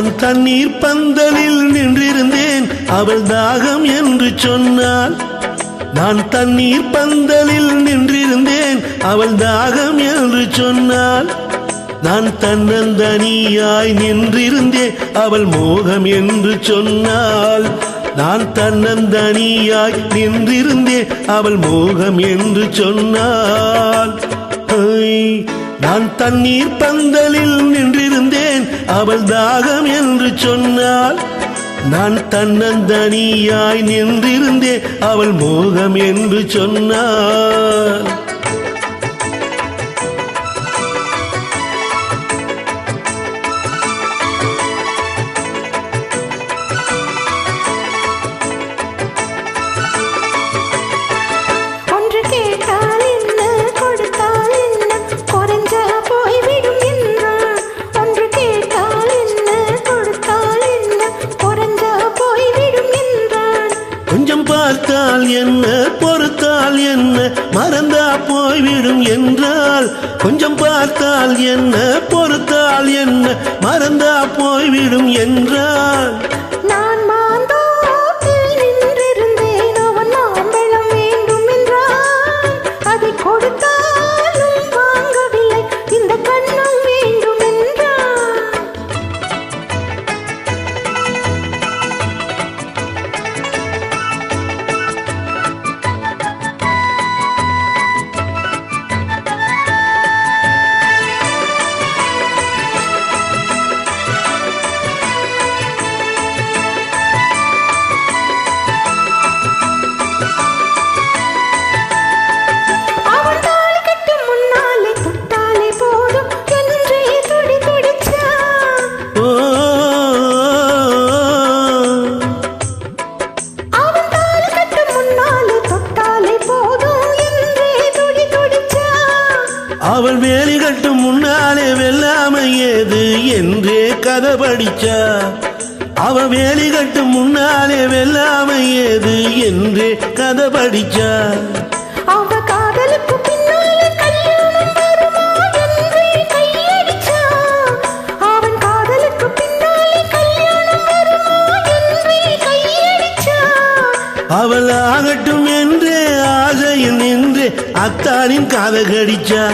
நான் தண்ணீர் பந்தலில் நின்றிருந்தேன் அவள் தாகம் என்று சொன்னாள். நான் தண்ணீர் பந்தலில் நின்றிருந்தேன் அவள் தாகம் என்று சொன்னாள். நான் தன்னந்தனியாய் நின்றிருந்தேன் அவள் மோகம் என்று சொன்னாள். நான் தன்னந்தனியாய் நின்றிருந்தேன் அவள் மோகம் என்று சொன்னாள். நான் தண்ணீர் பந்தலில் நின்றிருந்தேன் அவள் தாகம் என்று சொன்னாள். நான் தன்னந்தனியாய் நின்றிருந்தேன் அவள் மோகம் என்று சொன்னாள். பார்த்தால் என்ன பொறுத்தால் என்ன மறந்தா போய்விடும் என்றால். கொஞ்சம் பார்த்தால் என்ன பொறுத்தால் என்ன மறந்தா போய்விடும் என்றால். நான் மாந்தோப்பில் நின்றிருந்தேன் அவன் மாம்பழம் வேண்டும் என்றான். அதை கொடுத்தாலும் வாங்கவில்லை இந்த கண்ணம் வேண்டும் என்றான். அவள் வேலி கட்டும் முன்னாலே வெல்லாமை ஏது என்றே கதை படிச்சா. அவள் வேலி கட்டும் முன்னாலே வெல்லாமை ஏது என்றே கதை படிச்சா. அவ காதலுக்கு பின்னாலே கல்யாணம் வருமா என்றே கையடிச்சா. அவன் காதலுக்கு பின்னாலே கல்யாணம் வருமா என்றே கையடிச்சா. அவள் ஆகட்டும் என்றே ஆசையில் நின்றே அத்தானின் காதை கடிச்சா.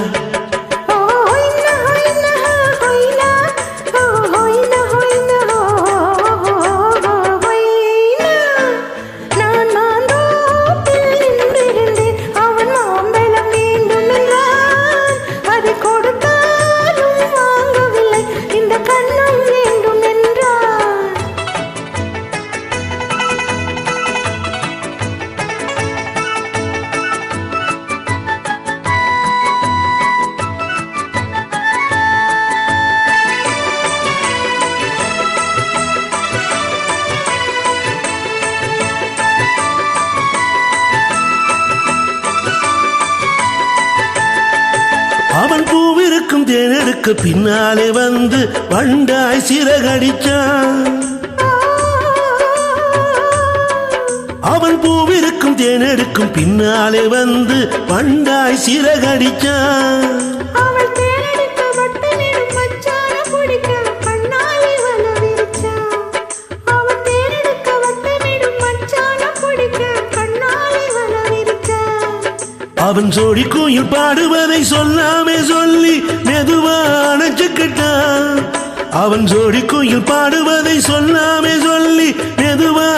அவன் பூவிருக்கும் தேனெடுக்க பின்னாலே வந்து வண்டாய் சிறகடிச்சான். அவன் பூவிருக்கும் தேனெடுக்கும் பின்னாலே வந்து வண்டாய் சிறகடிச்சான். அவன் சோடி கோயில் பாடுவதை சொல்லாமே சொல்லி மெதுவா அணைச்சுக்கிட்டான். அவன் சோடி கோயில் பாடுவதை சொல்லாமே சொல்லி மெதுவா